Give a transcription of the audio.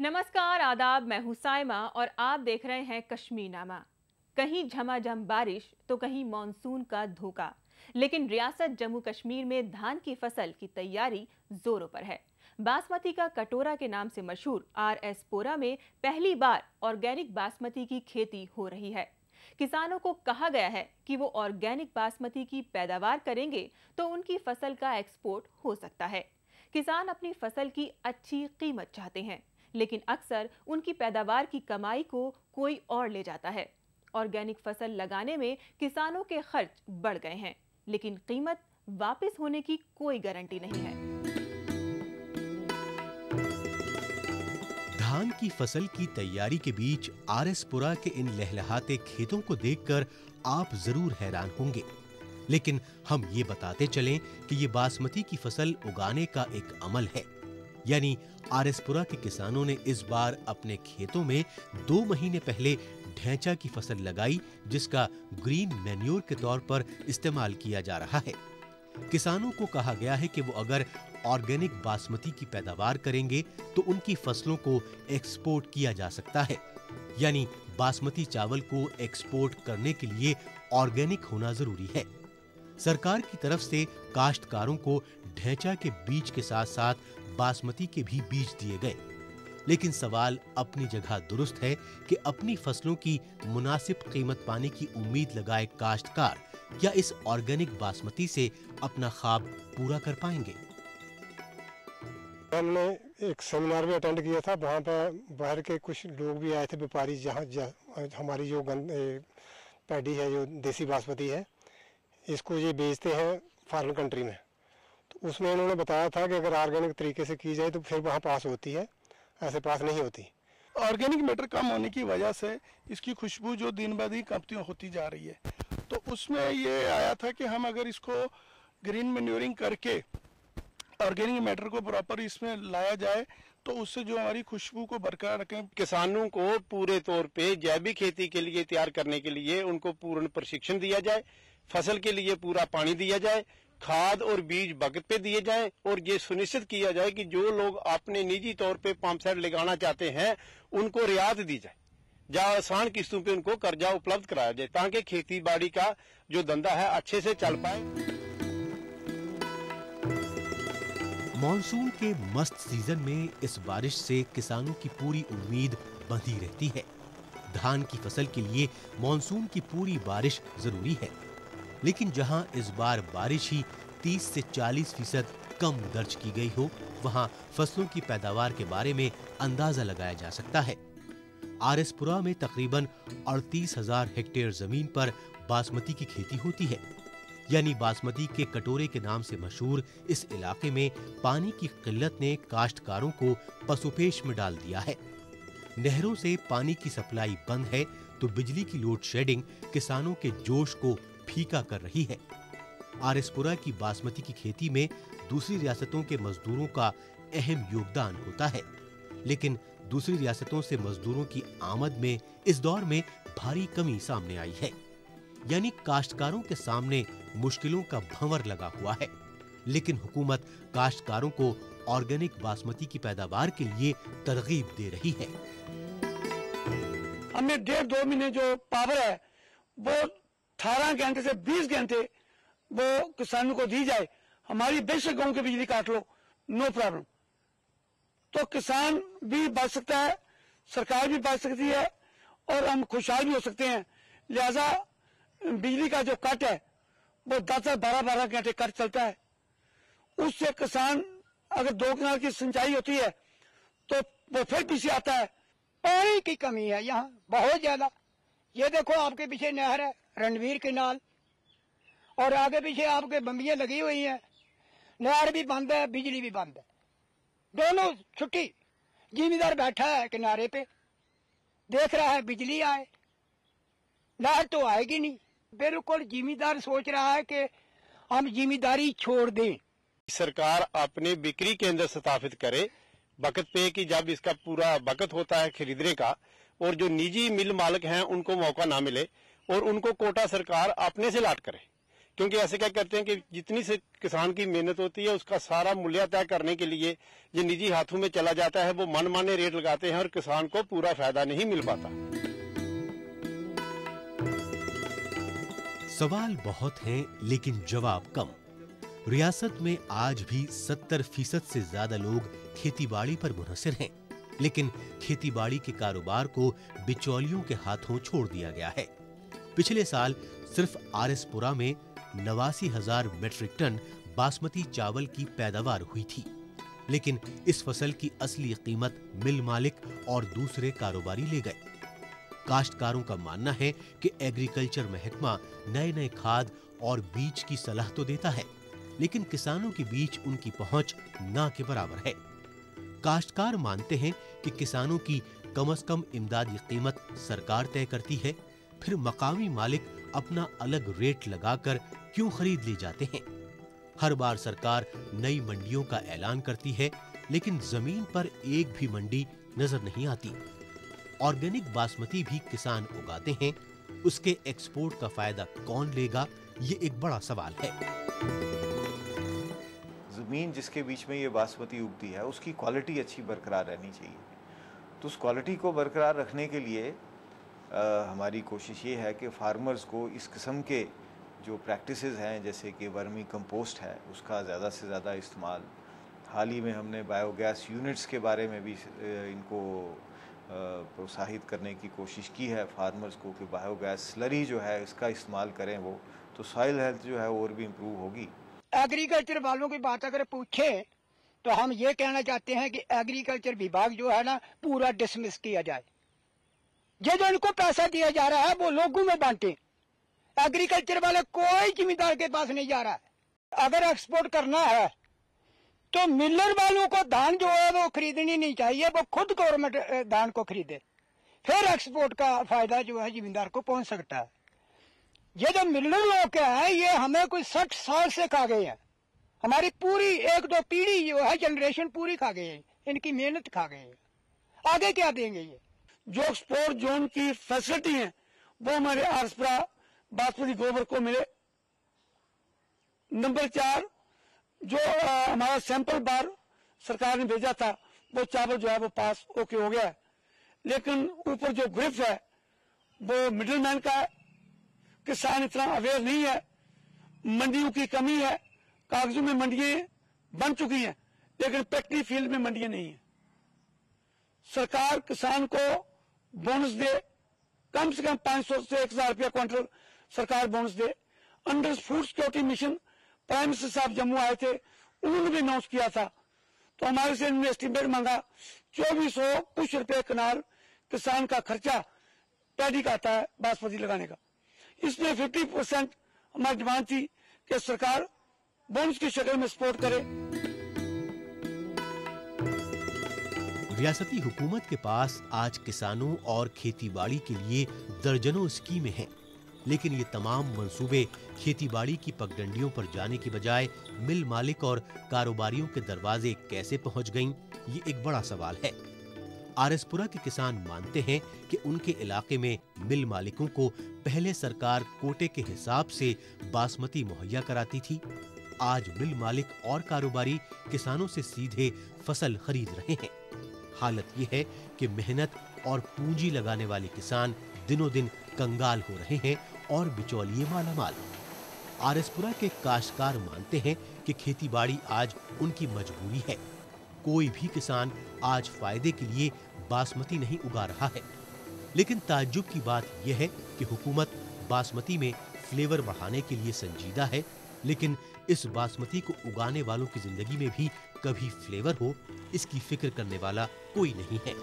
नमस्कार, आदाब। मैं हूं साइमा और आप देख रहे हैं कश्मीरनामा। कहीं झमाझम बारिश तो कहीं मॉनसून का धोखा, लेकिन रियासत जम्मू कश्मीर में धान की फसल की तैयारी जोरों पर है। बासमती का कटोरा के नाम से मशहूर RS पोरा में पहली बार ऑर्गेनिक बासमती की खेती हो रही है। किसानों को कहा गया है कि वो ऑर्गेनिक बासमती की पैदावार करेंगे तो उनकी फसल का एक्सपोर्ट हो सकता है। किसान अपनी फसल की अच्छी कीमत चाहते हैं, लेकिन अक्सर उनकी पैदावार की कमाई को कोई और ले जाता है। ऑर्गेनिक फसल लगाने में किसानों के खर्च बढ़ गए हैं, लेकिन कीमत वापस होने की कोई गारंटी नहीं है। धान की फसल की तैयारी के बीच RS पुरा के इन लहलहाते खेतों को देखकर आप जरूर हैरान होंगे, लेकिन हम ये बताते चलें कि ये बासमती की फसल उगाने का एक अमल है। यानी RS पुरा के किसानों ने इस बार अपने खेतों में 2 महीने पहले ढैंचा की फसल लगाई, जिसका ग्रीन मैन्योर के तौर पर इस्तेमाल किया जा रहा है। किसानों को कहा गया है कि वो अगर ऑर्गेनिक बासमती की पैदावार करेंगे तो उनकी फसलों को एक्सपोर्ट किया जा सकता है। यानी बासमती चावल को एक्सपोर्ट करने के लिए ऑर्गेनिक होना जरूरी है। सरकार की तरफ से काश्तकारों को ढैंचा के बीज के साथ साथ बासमती के भी बीज दिए गए, लेकिन सवाल अपनी जगह दुरुस्त है कि अपनी फसलों की मुनासिब कीमत पाने की उम्मीद लगाए काश्तकार क्या इस ऑर्गेनिक बासमती से अपना ख्वाब पूरा कर पाएंगे? हमने एक सेमिनार भी अटेंड किया था, वहाँ पर बाहर के कुछ लोग भी आए थे, व्यापारी। जहाँ हमारी जो पैडी है, जो देसी बासमती है, इसको ये बेचते हैं फॉरेन कंट्री में। तो उसमें उन्होंने बताया था कि अगर ऑर्गेनिक तरीके से की जाए तो फिर वहाँ पास होती है, ऐसे पास नहीं होती। ऑर्गेनिक मैटर कम होने की वजह से इसकी खुशबू जो दिन ब दिन कम होती जा रही है, तो उसमें ये आया था कि हम अगर इसको ग्रीन मैन्योरिंग करके ऑर्गेनिक मैटर को प्रॉपर इसमें लाया जाए तो उससे जो हमारी खुशबू को बरकरार रखें। किसानों को पूरे तौर पे जैविक खेती के लिए तैयार करने के लिए उनको पूर्ण प्रशिक्षण दिया जाए, फसल के लिए पूरा पानी दिया जाए, खाद और बीज वक्त पे दिए जाए, और ये सुनिश्चित किया जाए कि जो लोग अपने निजी तौर पे पंप सेट लगाना चाहते हैं उनको रियायत दी जाए, जहाँ आसान किस्तों पे उनको कर्जा उपलब्ध कराया जाए, ताकि खेती बाड़ी का जो धंधा है अच्छे से चल पाए। मॉनसून के मस्त सीजन में इस बारिश से किसानों की पूरी उम्मीद बंधी रहती है। धान की फसल के लिए मॉनसून की पूरी बारिश जरूरी है, लेकिन जहां इस बार बारिश ही 30 से 40% कम दर्ज की गई हो, वहां फसलों की पैदावार के बारे में अंदाजा लगाया जा सकता है। RS पुरा में तकरीबन 38,000 हेक्टेयर जमीन पर बासमती की खेती होती है। यानी बासमती के कटोरे के नाम से मशहूर इस इलाके में पानी की किल्लत ने काश्तकारों को पसुपेश में डाल दिया है। नहरों से पानी की सप्लाई बंद है तो बिजली की लोड शेडिंग किसानों के जोश को फीका कर रही है। RS पुरा की बासमती की खेती में दूसरी रियासतों के मजदूरों का अहम योगदान होता है, लेकिन दूसरी रियासतों से मजदूरों की आमद में इस दौर में भारी कमी सामने आई है। यानी काश्तकारों के सामने मुश्किलों का भंवर लगा हुआ है, लेकिन हुकूमत काश्तकारों को ऑर्गेनिक बासमती की पैदावार के लिए तरगीब दे रही है। हमने 1.5-2 महीने जो पावर है वो 18 घंटे से 20 घंटे वो किसानों को दी जाए। हमारी बेशक गांव की बिजली काट लो, नो प्रॉब्लम, तो किसान भी बच सकता है, सरकार भी बच सकती है और हम खुशहाल भी हो सकते हैं। लिहाजा बिजली का जो कट है वो 10-12 घंटे कट चलता है, उससे किसान अगर 2 कनाल की सिंचाई होती है तो वो फिर पीछे आता है। पानी की कमी है यहाँ बहुत ज्यादा। ये देखो आपके पीछे नहर है रणवीर केनाल, और आगे पीछे आपके बम्बियां लगी हुई हैं। नहर भी बंद है, बिजली भी बंद है, दोनों छुट्टी। जिम्मेदार बैठा है किनारे पे, देख रहा है बिजली आए, नहर तो आएगी नहीं। बिल्कुल जिम्मेदार सोच रहा है कि हम जिम्मेदारी छोड़ दें। सरकार अपने बिक्री केंद्र स्थापित करे वक्त पे, कि जब इसका पूरा वक्त होता है खरीदने का और जो निजी मिल मालिक हैं उनको मौका ना मिले, और उनको कोटा सरकार अपने से लाट करे, क्योंकि ऐसे क्या करते हैं कि जितनी से किसान की मेहनत होती है उसका सारा मूल्य तय करने के लिए ये निजी हाथों में चला जाता है। वो मनमाने रेट लगाते हैं और किसान को पूरा फायदा नहीं मिल पाता। सवाल बहुत हैं लेकिन जवाब कम। रियासत में आज भी 70% से ज्यादा लोग खेतीबाड़ी पर मुनहसिर हैं, लेकिन खेतीबाड़ी के कारोबार को बिचौलियों के हाथों छोड़ दिया गया है। पिछले साल सिर्फ आरएसपुरा में 89,000 मीट्रिक टन बासमती चावल की पैदावार हुई थी, लेकिन इस फसल की असली कीमत मिल मालिक और दूसरे कारोबारी ले गए। काश्तकारों का मानना है कि एग्रीकल्चर महकमा नए नए खाद और बीज की सलाह तो देता है, लेकिन किसानों के बीच उनकी पहुंच ना के बराबर है। काश्तकार मानते हैं कि किसानों की कम से कम इमदादी कीमत सरकार तय करती है, फिर मकामी मालिक अपना अलग रेट लगाकर क्यों खरीद ले जाते हैं। हर बार सरकार नई मंडियों का ऐलान करती है, लेकिन जमीन पर एक भी मंडी नजर नहीं आती। ऑर्गेनिक बासमती भी किसान उगाते हैं, उसके एक्सपोर्ट का फायदा कौन लेगा, ये एक बड़ा सवाल है। ज़मीन जिसके बीच में ये बासमती उगती है उसकी क्वालिटी अच्छी बरकरार रहनी चाहिए। तो उस क्वालिटी को बरकरार रखने के लिए हमारी कोशिश ये है कि फार्मर्स को इस किस्म के जो प्रैक्टिसेस हैं, जैसे कि वर्मी कंपोस्ट है, उसका ज़्यादा से ज़्यादा इस्तेमाल। हाल ही में हमने बायोगैस यूनिट्स के बारे में भी इनको प्रोत्साहित करने की कोशिश की है फार्मर्स को कि बायोगैस स्लरी जो है इसका इस्तेमाल करें वो, तो सॉइल हेल्थ जो है और भी इम्प्रूव होगी। एग्रीकल्चर वालों की बात अगर पूछे तो हम ये कहना चाहते हैं कि एग्रीकल्चर विभाग जो है ना पूरा डिसमिस किया जाए। ये जो इनको पैसा दिया जा रहा है वो लोगों में बांटे। एग्रीकल्चर वाले कोई जिम्मेदार के पास नहीं जा रहा है। अगर एक्सपोर्ट करना है तो मिलर वालों को धान जो है वो खरीदनी नहीं चाहिए, वो खुद गवर्नमेंट धान को खरीदे, फिर एक्सपोर्ट का फायदा जो है जिम्मेदार को पहुंच सकता है। ये जो मिलर लोग हैं ये हमें कोई 60 साल से खा गए हैं। हमारी पूरी 1-2 पीढ़ी जो है जनरेशन पूरी खा गई है, इनकी मेहनत खा गए हैं। आगे क्या देंगे ये? जो एक्सपोर्ट जोन की फैसिलिटी है वो हमारे आरएसपुरा बासमती गोबर को मिले। नंबर 4, जो हमारा सैंपल बार सरकार ने भेजा था वो चावल जो है वो पास ओके हो गया है, लेकिन ऊपर जो ग्रिफ है वो मिडिल मैन का है। किसान इतना अवेयर नहीं है, मंडियों की कमी है। कागजों में मंडियां बन चुकी हैं लेकिन प्रैक्टिकल फील्ड में मंडियां नहीं है। सरकार किसान को बोनस दे, कम से कम 500 से 1000 रुपया क्विंटल सरकार बोनस दे। Under food security mission prime minister साहब जम्मू आए थे, उन्होंने भी अनाउंस किया था, तो हमारे से इन्होंने एस्टीमेट मांगा 2400 कुछ रुपए कनाल किसान का खर्चा पैडी का आता है बासमती लगाने का। इसमें 50% हमारी डिमांड थी कि सरकार बोनस की शक्ल में सपोर्ट करे। रियासती हुकूमत के पास आज किसानों और खेतीबाड़ी के लिए दर्जनों स्कीमें हैं, लेकिन ये तमाम मंसूबे खेतीबाड़ी की पगडंडियों पर जाने की बजाय मिल मालिक और कारोबारियों के दरवाजे कैसे पहुंच गईं, ये एक बड़ा सवाल है। आरएसपुरा के किसान मानते हैं कि उनके इलाके में मिल मालिकों को पहले सरकार कोटे के हिसाब से बासमती मुहैया कराती थी। आज मिल मालिक और कारोबारी किसानों से सीधे फसल खरीद रहे हैं। हालत ये है कि मेहनत और पूंजी लगाने वाले किसान दिनों दिन कंगाल हो रहे हैं और बिचौलिए मालामाल। आरएसपुरा के काश्तकार मानते हैं कि खेतीबाड़ी आज उनकी मजबूरी है। कोई भी किसान आज फायदे के लिए बासमती नहीं उगा रहा है, लेकिन ताज्जुब की बात यह है कि हुकूमत बासमती में फ्लेवर बढ़ाने के लिए संजीदा है, लेकिन इस बासमती को उगाने वालों की जिंदगी में भी कभी फ्लेवर हो, इसकी फिक्र करने वाला कोई नहीं है।